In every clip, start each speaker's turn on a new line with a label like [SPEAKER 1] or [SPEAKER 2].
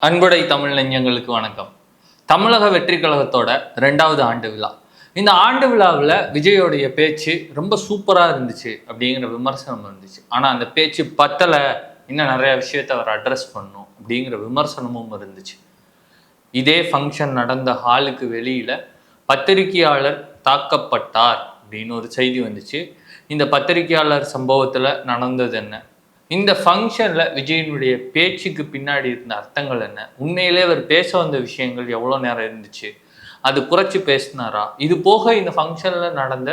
[SPEAKER 1] அன்புடை தமிழ் நெஞ்சங்களுக்கு வணக்கம். தமிழக வெற்றி கழகத்தோட 2வது ஆண்டு விழா. இந்த ஆண்டு விழாவில் விஜயோடைய பேச்சு ரொம்ப சூப்பராக இருந்துச்சு அப்படிங்கிற விமர்சனம் இருந்துச்சு. ஆனால் அந்த பேச்சு பத்தலை, இன்னும் நிறைய விஷயத்தை அவர் அட்ரஸ் பண்ணும் அப்படிங்கிற விமர்சனமும் இருந்துச்சு. இதே ஃபங்க்ஷன் நடந்த ஹாலுக்கு வெளியில் பத்திரிகையாளர் தாக்கப்பட்டார் அப்படின்னு ஒரு செய்தி வந்துச்சு. இந்த பத்திரிகையாளர் சம்பவத்தில் நடந்தது என்ன, இந்த ஃபங்க்ஷனில் விஜயனுடைய பேச்சுக்கு பின்னாடி இருந்த அர்த்தங்கள் என்ன, உண்மையிலே அவர் பேச வந்த விஷயங்கள் எவ்வளோ நேரம் இருந்துச்சு, அது குறைச்சி பேசினாரா, இது போக இந்த ஃபங்க்ஷனில் நடந்த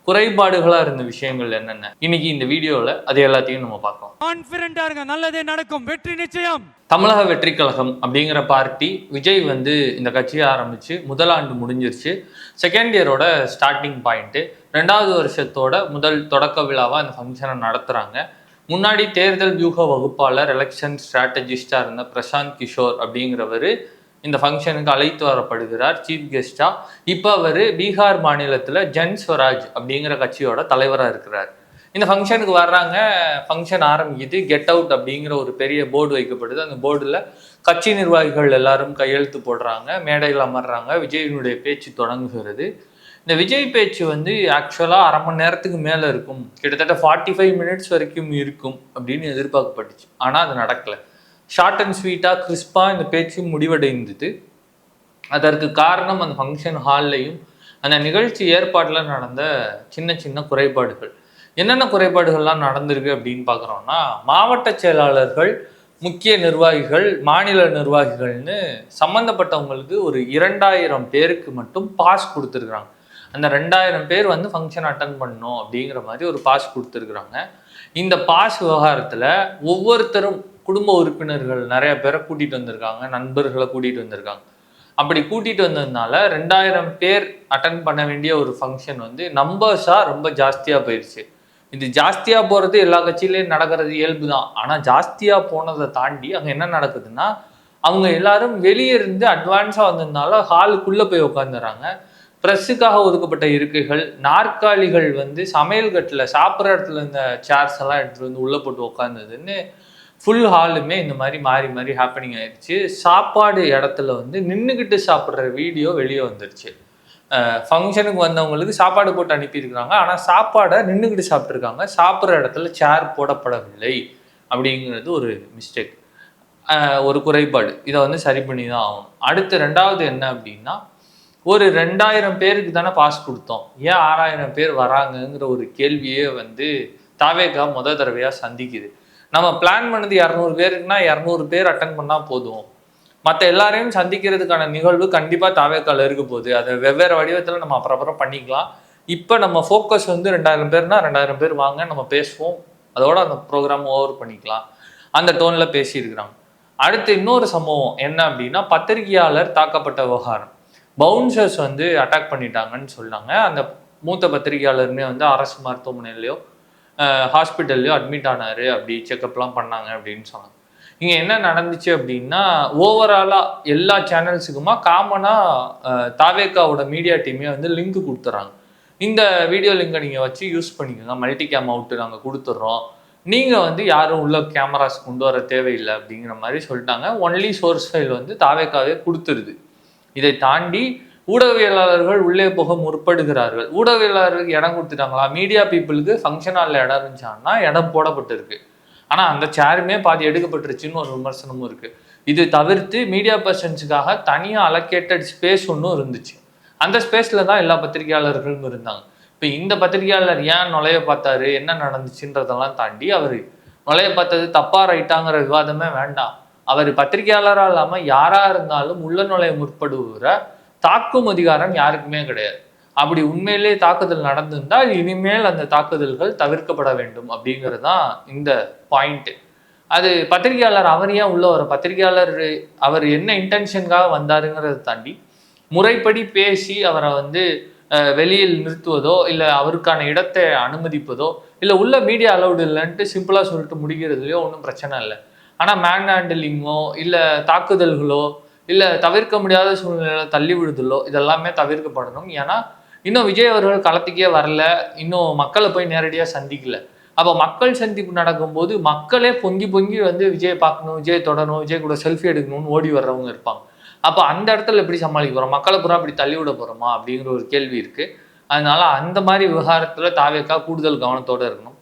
[SPEAKER 1] குறைபாடுகளாக இருந்த விஷயங்கள் என்னென்ன, இன்னைக்கு இந்த வீடியோவில் அது எல்லாத்தையும் நம்ம பார்க்கலாம்.
[SPEAKER 2] கான்ஃபிடென்ட்டா இருங்க, நல்லதே நடக்கும், வெற்றி நிச்சயம்.
[SPEAKER 1] தமிழக வெற்றி கழகம் அப்படிங்கிற பார்ட்டி, விஜய் இந்த கட்சியை ஆரம்பித்து முதலாண்டு முடிஞ்சிருச்சு. செகண்ட் இயரோட ஸ்டார்டிங் பாயிண்ட்டு, 2வது வருஷத்தோட முதல் தொடக்க விழாவாக அந்த ஃபங்க்ஷனை நடத்துகிறாங்க. முன்னாடி தேர்தல் வியூக வகுப்பாளர், எலெக்ஷன் ஸ்ட்ராட்டஜிஸ்டாக இருந்த பிரசாந்த் கிஷோர் அப்படிங்கிறவர் இந்த ஃபங்க்ஷனுக்கு அழைத்து வரப்படுகிறார் சீஃப் கெஸ்டாக. இப்போ அவர் பீகார் மாநிலத்தில் ஜன் ஸ்வராஜ் அப்படிங்கிற கட்சியோட தலைவராக இருக்கிறார். இந்த ஃபங்க்ஷனுக்கு வர்றாங்க, ஃபங்க்ஷன் ஆரம்பிக்குது. கெட் அவுட் அப்படிங்கிற ஒரு பெரிய போர்டு வைக்கப்படுது. அந்த போர்டில் கட்சி நிர்வாகிகள் எல்லாரும் கையெழுத்து போடுறாங்க, மேடையில் அமர்றாங்க. விஜயனுடைய பேச்சு தொடங்குகிறது. இந்த விஜய் பேச்சு ஆக்சுவலாக அரை மணி நேரத்துக்கு மேலே இருக்கும், கிட்டத்தட்ட 45 மினிட்ஸ் வரைக்கும் இருக்கும் அப்படின்னு எதிர்பார்க்கப்பட்டுச்சு. ஆனால் அது நடக்கலை. ஷார்ட் அண்ட் ஸ்வீட்டாக கிறிஸ்பாக இந்த பேச்சு முடிவடைந்தது. அதற்கு காரணம் அந்த ஃபங்க்ஷன் ஹால்லையும் அந்த நிகழ்ச்சி ஏற்பாட்டில் நடந்த சின்ன சின்ன குறைபாடுகள். என்னென்ன குறைபாடுகள்லாம் நடந்திருக்கு அப்படின்னு பார்க்குறோம்னா, மாவட்ட செயலாளர்கள், முக்கிய நிர்வாகிகள், மாநில நிர்வாகிகள்னு சம்மந்தப்பட்டவங்களுக்கு ஒரு 2000 பேருக்கு மட்டும் பாஸ் கொடுத்துருக்குறாங்க. அந்த 2000 பேர் ஃபங்க்ஷன் அட்டன் பண்ணணும் அப்படிங்கிற மாதிரி ஒரு பாஸ் கொடுத்துருக்குறாங்க. இந்த பாஸ் விவகாரத்தில் ஒவ்வொருத்தரும் குடும்ப உறுப்பினர்கள் நிறைய பேரை கூட்டிகிட்டு வந்திருக்காங்க, நண்பர்களை கூட்டிகிட்டு வந்திருக்காங்க. அப்படி கூட்டிகிட்டு வந்ததுனால 2000 பேர் அட்டன் பண்ண வேண்டிய ஒரு ஃபங்க்ஷன் நம்பர்ஸாக ரொம்ப ஜாஸ்தியாக போயிடுச்சு. இது ஜாஸ்தியாக போகிறது எல்லா கட்சியிலையும் நடக்கிறது இயல்பு தான். ஆனால் ஜாஸ்தியாக போனதை தாண்டி அங்கே என்ன நடக்குதுன்னா, அவங்க எல்லாரும் வெளியே இருந்து அட்வான்ஸாக வந்ததுனால ஹாலுக்குள்ளே போய் உட்காந்துறாங்க. ப்ரெஸ்ஸுக்காக ஒதுக்கப்பட்ட இருக்கைகள், நாற்காலிகள் சமையல் கட்டில் சாப்பிட்ற இடத்துல இந்த சேர்ஸ் எல்லாம் எடுத்துகிட்டு உள்ளே போட்டு உட்காந்துதுன்னு ஃபுல் ஹாலுமே இந்த மாதிரி மாறி மாறி ஹேப்பனிங் ஆயிடுச்சு. சாப்பாடு இடத்துல நின்றுக்கிட்டு சாப்பிட்ற வீடியோ வெளியே வந்துருச்சு. ஃபங்க்ஷனுக்கு வந்தவங்களுக்கு சாப்பாடு போட்டு அனுப்பியிருக்கிறாங்க, ஆனால் சாப்பாடை நின்றுக்கிட்டு சாப்பிட்ருக்காங்க. சாப்பிட்ற இடத்துல சேர் போடப்படவில்லை அப்படிங்கிறது ஒரு மிஸ்டேக், ஒரு குறைபாடு. இதை சரி பண்ணி தான் ஆகணும். அடுத்து 2வது என்ன அப்படின்னா, ஒரு 2000 பேருக்கு தானே பாஸ் கொடுத்தோம், ஏன் 6000 பேர் வராங்கங்கிற ஒரு கேள்வியே தாவேகா தடவையாக சந்திக்குது. நம்ம பிளான் பண்ணது 200 பேருக்குன்னா 200 பேர் அட்டன் பண்ணால் போதும், மற்ற எல்லாரையும் சந்திக்கிறதுக்கான நிகழ்வு கண்டிப்பாக தாவேக்கால இருக்க போகுது. அதை வெவ்வேறு வடிவத்தில் நம்ம அப்புறம் பண்ணிக்கலாம். இப்போ நம்ம ஃபோக்கஸ் 2000 பேர்னா 2000 பேர் வாங்க, நம்ம பேசுவோம், அதோட அந்த ப்ரோக்ராம் ஓவர் பண்ணிக்கலாம், அந்த டோனில் பேசியிருக்கிறாங்க. அடுத்து இன்னொரு சம்பவம் என்ன அப்படின்னா, பத்திரிகையாளர் தாக்கப்பட்ட விவகாரம். பவுன்சர்ஸ் அட்டாக் பண்ணிட்டாங்கன்னு சொன்னாங்க. அந்த மூத்த பத்திரிகையாளருமே அரசு மருத்துவமனையிலையோ ஹாஸ்பிட்டல்லையோ அட்மிட் ஆனார், அப்படி செக்கப்லாம் பண்ணாங்க அப்படின்னு சொன்னாங்க. இங்கே என்ன நடந்துச்சு அப்படின்னா, ஓவராலாக எல்லா சேனல்ஸுக்குமா காமனாக தாவேக்காவோட மீடியா டீமே லிங்க் கொடுத்துட்றாங்க. இந்த வீடியோ லிங்கை நீங்கள் வச்சு யூஸ் பண்ணிக்கோங்க, மல்டி கேம் அவுட்டு நாங்கள் கொடுத்துட்றோம், நீங்கள் யாரும் உள்ள கேமராஸ் கொண்டு வர தேவையில்லை அப்படிங்கிற மாதிரி சொல்லிட்டாங்க. ஒன்லி சோர்ஸ் ஃபைல் தாவேக்காவே கொடுத்துருது. இதை தாண்டி ஊடகவியலாளர்கள் உள்ளே போக முற்படுகிறார்கள். ஊடகவியலாளர்களுக்கு இடம் கொடுத்துட்டாங்களா, மீடியா பீப்புளுக்கு ஃபங்க்ஷன் ஹாலில் இடம் இருந்துச்சான்னா இடம் போடப்பட்டிருக்கு, ஆனால் அந்த சேருமே பாதி எடுக்கப்பட்டுருச்சுன்னு ஒரு விமர்சனமும் இருக்குது. இது தவிர்த்து மீடியா பர்சன்ஸுக்காக தனியாக அலோகேட்டட் ஸ்பேஸ் ஒன்றும் இருந்துச்சு. அந்த ஸ்பேஸில் தான் எல்லா பத்திரிகையாளர்களும் இருந்தாங்க. இப்போ இந்த பத்திரிகையாளர் ஏன் நுழைய பார்த்தாரு, என்ன நடந்துச்சுன்றதெல்லாம் தாண்டி அவர் நுழைய பார்த்தது தப்பாக ரைட்டாங்கிற விவாதமே வேண்டாம். அவர் பத்திரிகையாளராக இல்லாமல் யாராக இருந்தாலும் உள்ள நுழைய முற்படுகிற தாக்கும் அதிகாரம் யாருக்குமே கிடையாது. அப்படி உண்மையிலே தாக்குதல் நடந்திருந்தால் இனிமேல் அந்த தாக்குதல்கள் தவிர்க்கப்பட வேண்டும் அப்படிங்கிறது தான் இந்த பாயிண்ட்டு. அது பத்திரிகையாளர் அவர் ஏன் உள்ள வர, பத்திரிகையாளர் அவர் என்ன இன்டென்ஷனுக்காக வந்தாருங்கிறத தாண்டி முறைப்படி பேசி அவரை வெளியில் நிறுத்துவதோ, இல்லை அவருக்கான இடத்தை அனுமதிப்பதோ, இல்லை உள்ள மீடியா அலௌடு இல்லைன்ட்டு சிம்பிளாக சொல்லிட்டு முடிக்கிறதுலையோ ஒன்றும் பிரச்சனை இல்லை. ஆனால் மேன் ஹேண்டிலிங்கோ, இல்லை தாக்குதல்களோ, இல்லை தவிர்க்க முடியாத சூழ்நிலையில் தள்ளி விடுதலோ, இதெல்லாமே தவிர்க்கப்படணும். ஏன்னா இன்னும் விஜய் அவர்கள் களத்துக்கே வரல, இன்னும் மக்களை போய் நேரடியாக சந்திக்கல. அப்போ மக்கள் சந்திப்பு நடக்கும்போது மக்களே பொங்கி பொங்கி வந்து விஜய் பார்க்கணும், விஜய் தொடரணும், விஜய் கூட செல்ஃபி எடுக்கணும்னு ஓடி வர்றவங்க இருப்பாங்க. அப்போ அந்த இடத்துல எப்படி சமாளிக்க போறோம்? மக்களை பூரா இப்படி தள்ளி விட போறோமா அப்படிங்கிற ஒரு கேள்வி இருக்கு. அதனால அந்த மாதிரி விவகாரத்துல தாவேகா கூடுதல் கவனத்தோட இருக்கணும்.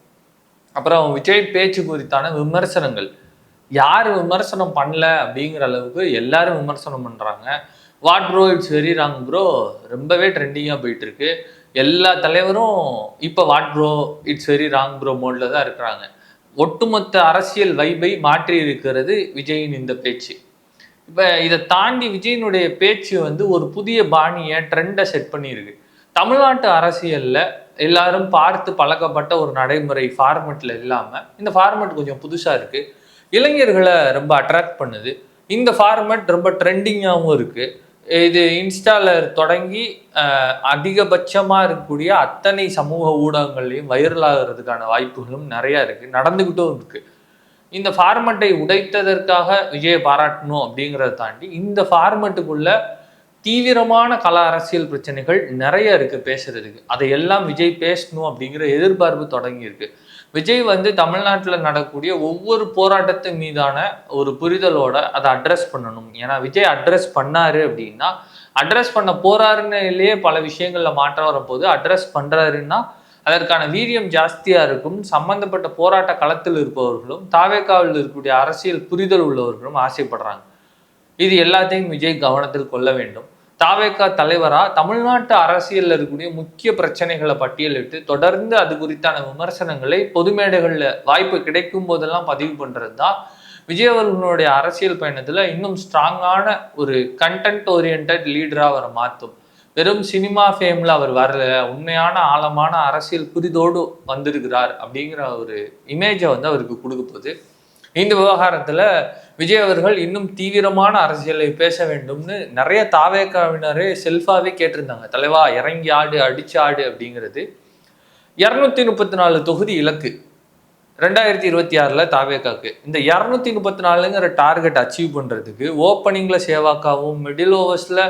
[SPEAKER 1] அப்புறம் விஜய் பேச்சு குறித்தான விமர்சனங்கள், யார் விமர்சனம் பண்ணல அப்படிங்கிற அளவுக்கு எல்லாரும் விமர்சனம் பண்றாங்க. What bro it's very wrong bro ரொம்பவே ட்ரெண்டிங்காக போயிட்டு இருக்கு. எல்லா தலைவரும் இப்போ what bro it's very wrong bro மோட்ல தான் இருக்கிறாங்க. ஒட்டுமொத்த அரசியல் வைபை மாற்றி இருக்கிறது விஜயின் இந்த பேச்சு. இப்போ இதை தாண்டி விஜயினுடைய பேச்சு வந்து ஒரு புதிய பாணியை ட்ரெண்டை செட் பண்ணியிருக்கு. தமிழ்நாட்டு அரசியல்ல எல்லாரும் பார்த்து பழக்கப்பட்ட ஒரு நடைமுறை ஃபார்மெட்ல இல்லாம இந்த ஃபார்மெட் கொஞ்சம் புதுசா இருக்கு. இளைஞர்களை ரொம்ப அட்ராக்ட் பண்ணுது. இந்த ஃபார்மெட் ரொம்ப ட்ரெண்டிங்காகவும் இருக்கு. இது இன்ஸ்டால தொடங்கி அதிகபட்சமாக இருக்கக்கூடிய அத்தனை சமூக ஊடகங்கள்லையும் வைரல் ஆகிறதுக்கான வாய்ப்புகளும் நிறையா இருக்கு, நடந்துக்கிட்டும் இருக்கு. இந்த ஃபார்மெட்டை உடைத்ததற்காக விஜயை பாராட்டணும் அப்படிங்கிறத தாண்டி இந்த ஃபார்மெட்டுக்குள்ள தீவிரமான கல அரசியல் பிரச்சனைகள் நிறைய இருக்கு பேசுறதுக்கு. அதையெல்லாம் விஜய் பேசணும் அப்படிங்கிற எதிர்பார்ப்பு தொடங்கியிருக்கு. விஜய் வந்து தமிழ்நாட்டில் நடக்கக்கூடிய ஒவ்வொரு போராட்டத்தின் மீதான ஒரு புரிதலோட அதை அட்ரஸ் பண்ணணும். ஏன்னா விஜய் அட்ரஸ் பண்ணாரு அப்படின்னா, அட்ரஸ் பண்ண போறாருன்னுலேயே பல விஷயங்கள்ல மாற்றம் வரப்போது. அட்ரஸ் பண்றாருன்னா அதற்கான வீரியம் ஜாஸ்தியா இருக்கும். சம்பந்தப்பட்ட போராட்ட களத்தில் இருப்பவர்களும் தாவேகாவில் இருக்கக்கூடிய அரசியல் புரிதல் உள்ளவர்களும் ஆசைப்படுறாங்க. இது எல்லாத்தையும் விஜய் கவனத்தில் கொள்ள வேண்டும். தாவேகா தலைவரா தமிழ்நாட்டு அரசியல்ல இருக்கக்கூடிய முக்கிய பிரச்சனைகளை பட்டியலிட்டு தொடர்ந்து அது குறித்தான விமர்சனங்களை பொது மேடைகள்ல வாய்ப்பு கிடைக்கும் போதெல்லாம் பதிவு பண்றது தான் விஜய் அவர்களுடைய அரசியல் பயணத்துல இன்னும் ஸ்ட்ராங்கான ஒரு கண்டென்ட் ஓரியன்ட் லீடரா அவரை மாற்றும். வெறும் சினிமா ஃபேம்ல அவர் வரல, உண்மையான ஆழமான அரசியல் புரிதோடு வந்திருக்கிறார் அப்படிங்கிற ஒரு இமேஜை வந்து அவருக்கு கொடுக்க போகுது. இந்த விவகாரத்துல விஜய் அவர்கள் இன்னும் தீவிரமான அரசியலை பேச வேண்டும்னு நிறைய தாவேகாவினரே செல்ஃபாவே கேட்டிருந்தாங்க. தலைவா இறங்கி ஆடு, அடிச்சு ஆடு அப்படிங்கிறது. 234 தொகுதி இலக்கு 2026 தாவேகாக்கு. இந்த 234ங்கிற டார்கெட் அச்சீவ் பண்றதுக்கு ஓப்பனிங்ல சேவாக்காவும், மிடில் ஓவர்ஸ்ல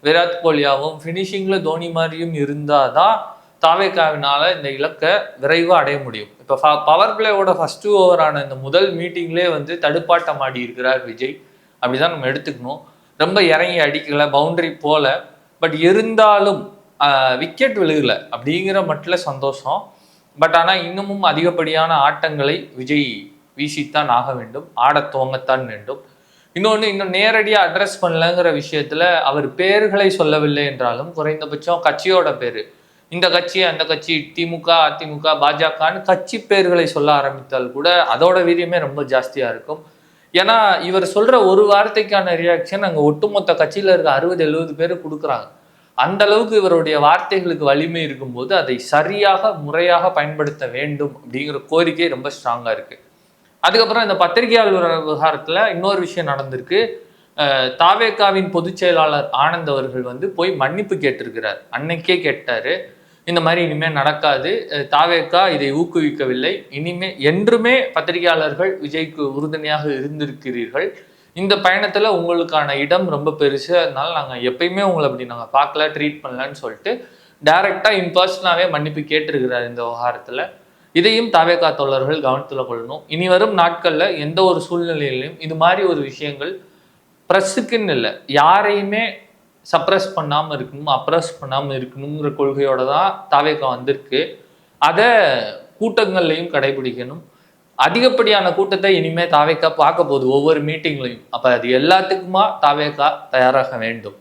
[SPEAKER 1] விராட் கோலியாவும், ஃபினிஷிங்ல தோனி மாதிரியும் இருந்தாதான் தாவேகாவினால இந்த இலக்கை விரைவாக அடைய முடியும். இப்போ பவர் பிளேயோட ஃபர்ஸ்ட் ஓவரான இந்த முதல் மீட்டிங்லேயே வந்து தடுப்பாட்டம் ஆடி இருக்கிறார் விஜய். அப்படிதான் நம்ம எடுத்துக்கணும். ரொம்ப இறங்கி அடிக்கல, பவுண்டரி போல, பட் இருந்தாலும் விக்கெட் விழுகல அப்படிங்கிற மட்டும் சந்தோஷம். பட் ஆனால் இன்னமும் அதிகப்படியான ஆட்டங்களை விஜய் வீசித்தான் ஆக வேண்டும், ஆட துவங்கத்தான் வேண்டும். இன்னும் நேரடியாக அட்ரஸ் பண்ணலங்கிற விஷயத்துல அவர் பேர்களை சொல்லவில்லை என்றாலும் குறைந்தபட்சம் கட்சியோட பேரு, இந்த கட்சி அந்த கட்சி, திமுக அதிமுக பாஜகன்னு கட்சி பேர்களை சொல்ல ஆரம்பித்தால் கூட அதோட வீரியமே ரொம்ப ஜாஸ்தியா இருக்கும். ஏன்னா இவர் சொல்ற ஒரு வார்த்தைக்கான ரியாக்ஷன் அங்க ஒட்டுமொத்த கட்சியில இருக்க 60-70 பேர் கொடுக்குறாங்க. அந்த அளவுக்கு இவருடைய வார்த்தைகளுக்கு வலிமை இருக்கும்போது அதை சரியாக முறையாக பயன்படுத்த வேண்டும் அப்படிங்கிற கோரிக்கை ரொம்ப ஸ்ட்ராங்கா இருக்கு. அதுக்கப்புறம் இந்த பத்திரிகையாளர் விவகாரத்துல இன்னொரு விஷயம் நடந்திருக்கு. தாவேகாவின் பொதுச் செயலாளர் ஆனந்த் அவர்கள் வந்து போய் மன்னிப்பு கேட்டிருக்கிறார். அன்னைக்கே கேட்டாரு, இந்த மாதிரி இனிமேல் நடக்காது, தாவேகா இதை ஊக்குவிக்கவில்லை, என்றுமே பத்திரிகையாளர்கள் விஜய்க்கு உறுதுணையாக இருந்திருக்கிறீர்கள், இந்த பயணத்துல உங்களுக்கான இடம் ரொம்ப பெருசு, அதனால நாங்கள் எப்பயுமே உங்களை அப்படி நாங்கள் பார்க்கல, ட்ரீட் பண்ணலன்னு சொல்லிட்டு டைரக்டா இம்பர்சனாவே மன்னிப்பு கேட்டிருக்கிறார் இந்த விவகாரத்துல. இதையும் தாவேகா தோழர்கள் கவனத்தில் கொள்ளணும். இனி வரும் நாட்கள்ல எந்த ஒரு சூழ்நிலையிலையும் இது மாதிரி ஒரு விஷயங்கள் ப்ரெஸ்ஸுக்குன்னு இல்லை, யாரையுமே சப்ரஸ் பண்ணாமல் இருக்கணும், அப்ரஸ் பண்ணாமல் இருக்கணுங்கிற கொள்கையோட தான் தாவேகா வந்திருக்கு. அதை கூட்டங்கள்லையும் கடைபிடிக்கணும். அதிகப்படியான கூட்டத்தை இனிமே தாவேகா பார்க்க போகுது ஒவ்வொரு மீட்டிங்லையும். அப்போ அது எல்லாத்துக்குமா தாவேகா தயாராக வேண்டும்.